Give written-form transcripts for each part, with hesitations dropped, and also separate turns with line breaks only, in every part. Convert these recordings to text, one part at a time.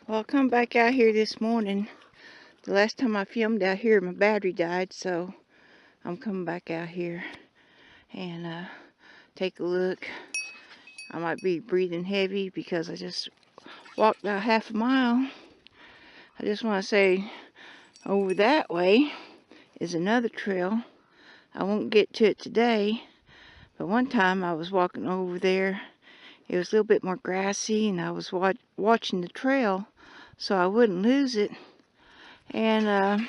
Well, I come back out here this morning. The last time I filmed out here, my battery died, so I'm coming back out here and take a look. I might be breathing heavy because I just walked about half a mile. I just want to say over that way is another trail. I won't get to it today, but one time I was walking over there. It was a little bit more grassy, and I was watching the trail so I wouldn't lose it. And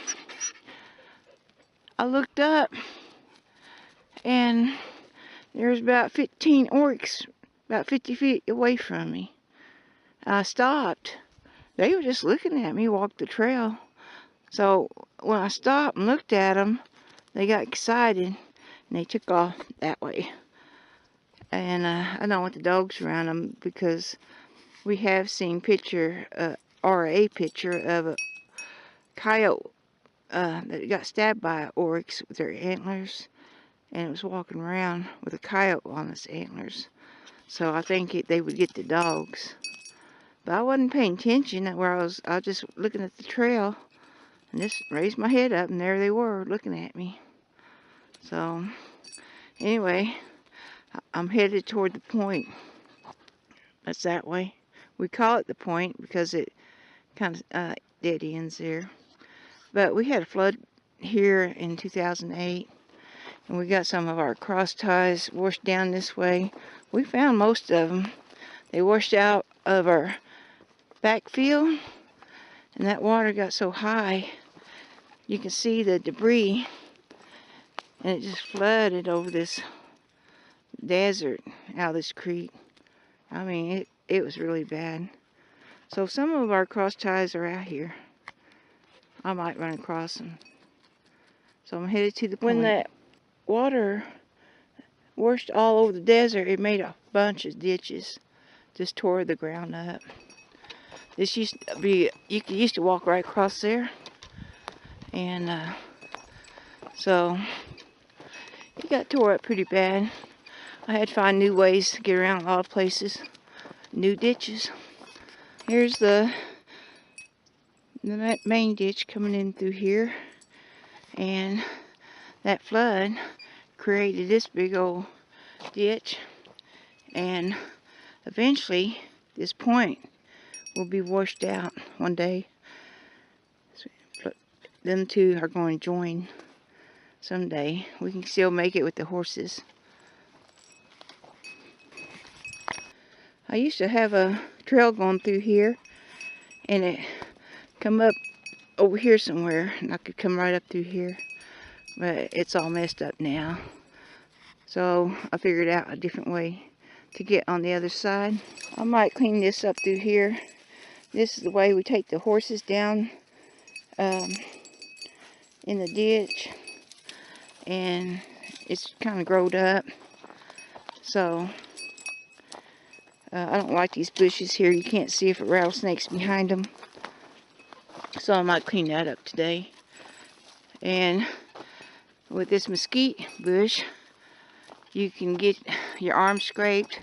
I looked up, and there's about 15 oryx about 50 feet away from me. I stopped. They were just looking at me walk the trail. So when I stopped and looked at them, they got excited and they took off that way. And I don't want the dogs around them because we have seen a picture of a coyote that got stabbed by an oryx with their antlers, and it was walking around with a coyote on its antlers. So I think they would get the dogs. But I wasn't paying attention where I was just looking at the trail and just raised my head up, and there they were looking at me. So anyway, I'm headed toward the point. That's that way. We call it the point because it kind of dead ends there. But we had a flood here in 2008, and we got some of our cross ties washed down this way. We found most of them. They washed out of our backfield, and that water got so high you can see the debris, and it just flooded over this desert out of this creek. I mean, it was really bad. So some of our cross ties are out here. I might run across them. So I'm headed to the point. When that water washed all over the desert, it made a bunch of ditches. Just tore the ground up. This used to be, you used to walk right across there. And so it got tore up pretty bad. I had to find new ways to get around a lot of places. New ditches. Here's the main ditch coming in through here. And that flood created this big old ditch. And eventually this point will be washed out one day. So them two are going to join someday. We can still make it with the horses. I used to have a trail going through here, and it come up over here somewhere, and I could come right up through here, but it's all messed up now. So I figured out a different way to get on the other side. I might clean this up through here. This is the way we take the horses down in the ditch, and it's kind of growed up. So I don't like these bushes here. You can't see if a rattlesnake's behind them. So I might clean that up today. And with this mesquite bush, you can get your arm scraped.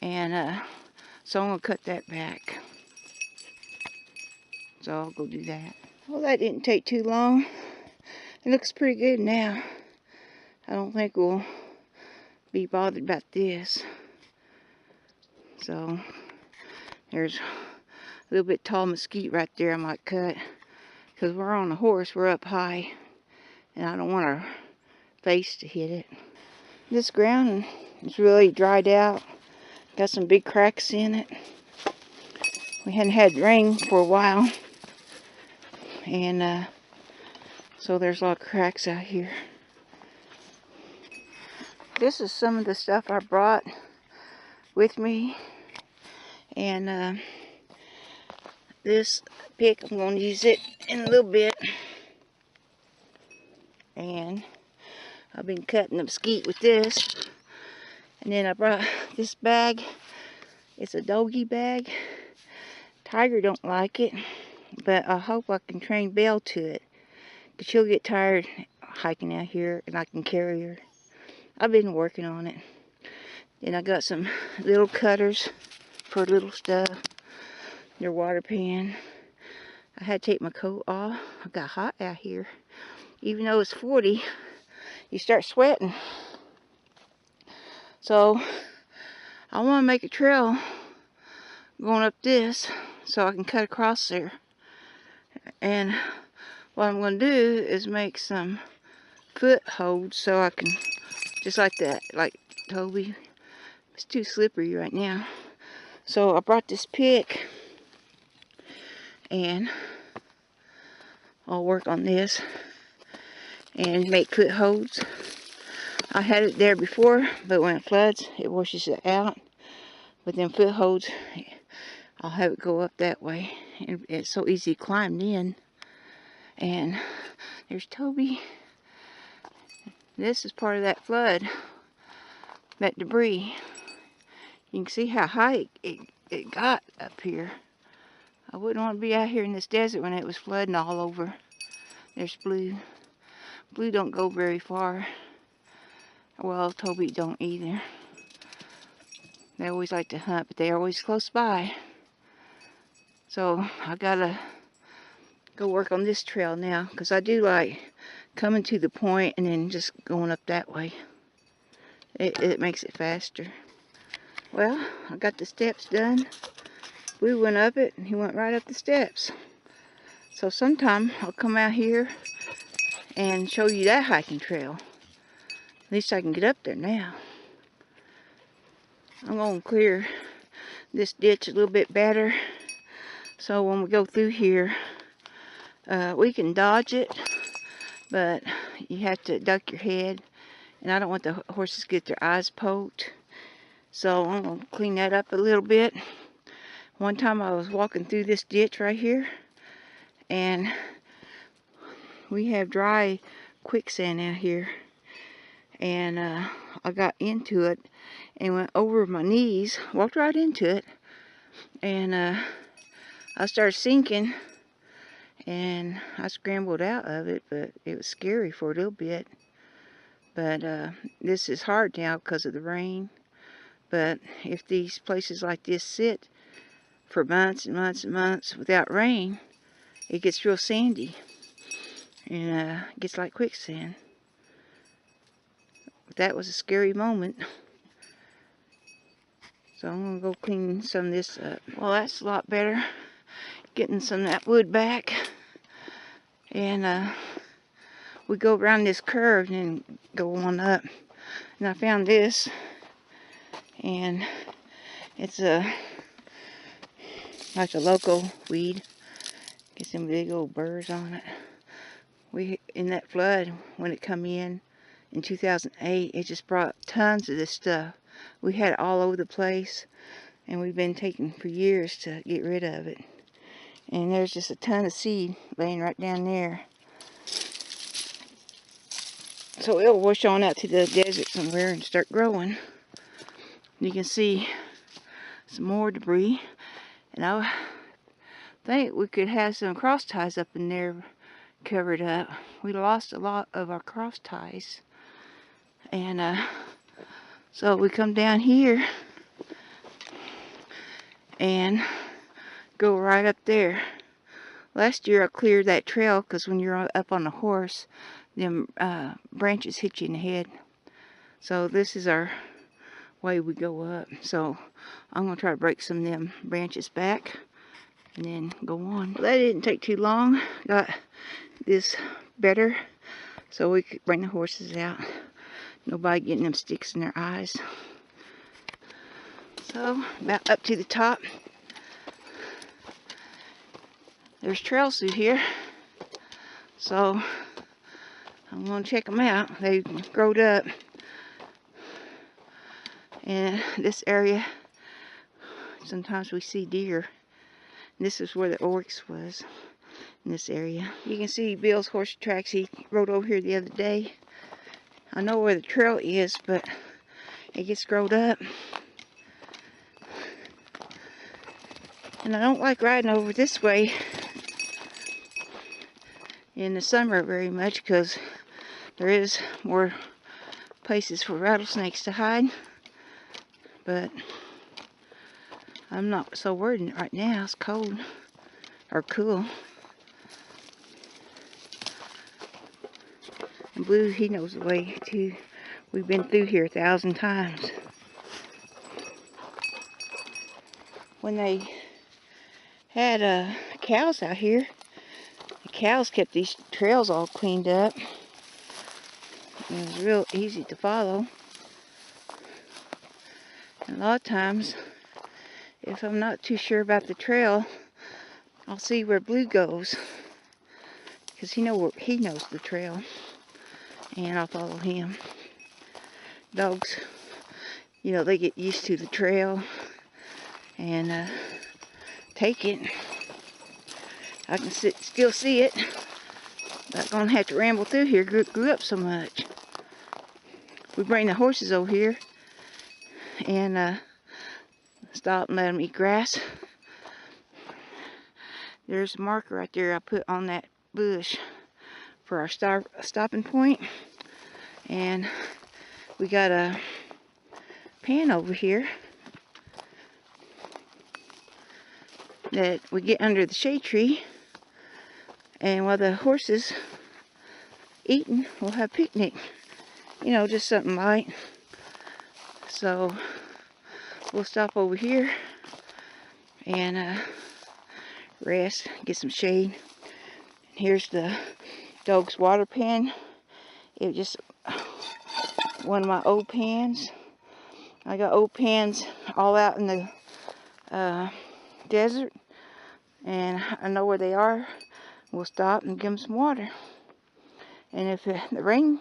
And so I'm going to cut that back. So I'll go do that. Well, that didn't take too long. It looks pretty good now. I don't think we'll be bothered about this. So there's a little bit tall mesquite right there I might cut, because we're on a horse, we're up high, and I don't want our face to hit it. This ground is really dried out, got some big cracks in it. We hadn't had rain for a while, and so there's a lot of cracks out here. This is some of the stuff I brought with me. And this pick, I'm going to use it in a little bit. And I've been cutting the mesquite with this. And then I brought this bag. It's a doggy bag. Tiger don't like it, but I hope I can train Belle to it, because she'll get tired hiking out here and I can carry her. I've been working on it. Then I got some little cutters for little stuff. their water pan. I had to take my coat off. I got hot out here. Even though it's 40, you start sweating. So I want to make a trail going up this so I can cut across there. And what I'm going to do is make some footholds so I can, just like that, like Toby. It's too slippery right now. So I brought this pick and I'll work on this and make footholds. I had it there before, but when it floods, it washes it out. But then footholds, I'll have it go up that way. And it's so easy to climb in. And there's Toby. This is part of that flood, that debris. You can see how high it got up here. I wouldn't want to be out here in this desert when it was flooding all over. There's Blue. Blue don't go very far. Well, Toby don't either. They always like to hunt, but they're always close by. So I gotta go work on this trail now, because I do like coming to the point and then just going up that way. It makes it faster. Well, I got the steps done. Blue went up it and he went right up the steps. So sometime I'll come out here and show you that hiking trail. At least I can get up there now. I'm going to clear this ditch a little bit better, so when we go through here, we can dodge it, but you have to duck your head, and I don't want the horses to get their eyes poked, so I'm going to clean that up a little bit. One time I was walking through this ditch right here, and we have dry quicksand out here, and I got into it and went over my knees, walked right into it, and I started sinking, and I scrambled out of it, but it was scary for a little bit. But this is hard now because of the rain. But if these places like this sit for months and months and months without rain, it gets real sandy, and it gets like quicksand. But that was a scary moment. So I'm going to go clean some of this up. Well, that's a lot better. Getting some of that wood back. And we go around this curve and go on up. And I found this. And it's like a local weed. Get some big old burrs on it. In that flood, when it come in 2008, it just brought tons of this stuff. We had it all over the place, and we've been taking for years to get rid of it. And there's just a ton of seed laying right down there. So it'll wash on out to the desert somewhere and start growing. You can see some more debris. And I think we could have some cross ties up in there covered up. We lost a lot of our cross ties. And so we come down here and go right up there. Last year I cleared that trail because when you're up on a horse, them branches hit you in the head. So this is our way we go up. So I'm going to try to break some of them branches back and then go on. Well, that didn't take too long. Got this better so we could bring the horses out. Nobody getting them sticks in their eyes. So about up to the top. There's trails through here. So I'm going to check them out. They've growed up. And this area, sometimes we see deer. This is where the oryx was, in this area. You can see Bill's horse tracks. He rode over here the other day. I know where the trail is, but it gets growed up. And I don't like riding over this way in the summer very much, because there is more places for rattlesnakes to hide. But I'm not so worried right now. It's cold or cool. And Blue, he knows the way too. We've been through here 1,000 times. When they had cows out here, the cows kept these trails all cleaned up. It was real easy to follow. And a lot of times, if I'm not too sure about the trail, I'll see where Blue goes, because he knows the trail, and I'll follow him. Dogs, you know, they get used to the trail and take it. I can still see it. Not gonna have to ramble through here. Grew up so much. We bring the horses over here and stop and let them eat grass. There's a marker right there I put on that bush for our stopping point. And we got a pan over here that we get under the shade tree, and while the horses eating, we'll have a picnic. You know, just something light. So we'll stop over here and rest, get some shade. Here's the dog's water pan. It was just one of my old pans. I got old pans all out in the desert, and I know where they are. We'll stop and give them some water. And if the rain,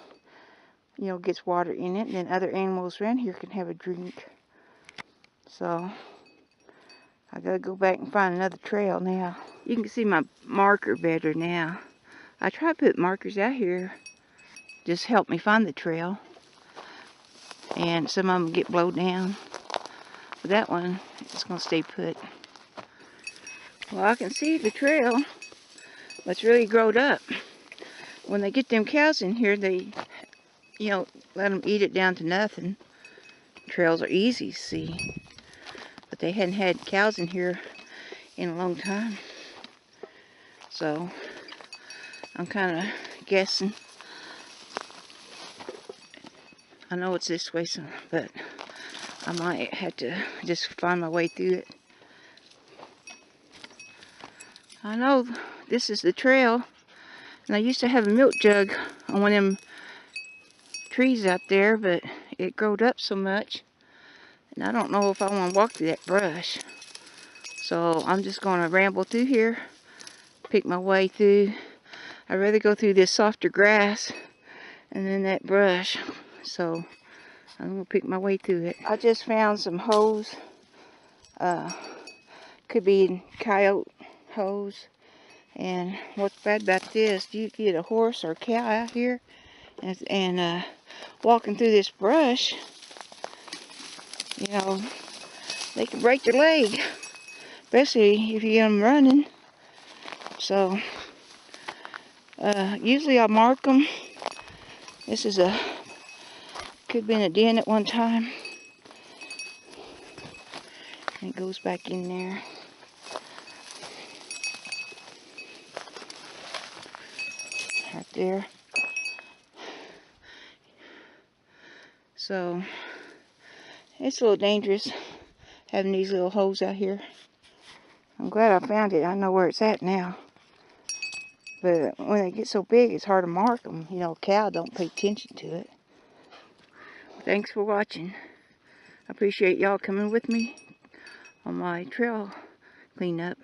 you know, gets water in it, then other animals around here can have a drink. So I gotta go back and find another trail now. You can see my marker better now. I try to put markers out here, just help me find the trail. And some of them get blown down. But that one is gonna stay put. Well, I can see the trail, but it's really growed up. When they get them cows in here, they, you know, let them eat it down to nothing. Trails are easy to see. But they hadn't had cows in here in a long time. So I'm kind of guessing. I know it's this way, but I might have to just find my way through it. I know this is the trail, and I used to have a milk jug on one of them trees out there, but it growed up so much, and I don't know if I want to walk through that brush. So I'm just going to ramble through here, pick my way through. I'd rather go through this softer grass and then that brush. So I'm going to pick my way through it. I just found some hose. Could be coyote hose. And what's bad about this, you get a horse or a cow out here and walking through this brush, you know, they can break their leg, especially if you get them running. So usually I mark them. This is could have been a den at one time. And it goes back in there. Right there. So it's a little dangerous having these little holes out here. I'm glad I found it. I know where it's at now. But when they get so big, it's hard to mark them. You know, a cow don't pay attention to it. Thanks for watching. I appreciate y'all coming with me on my trail cleanup.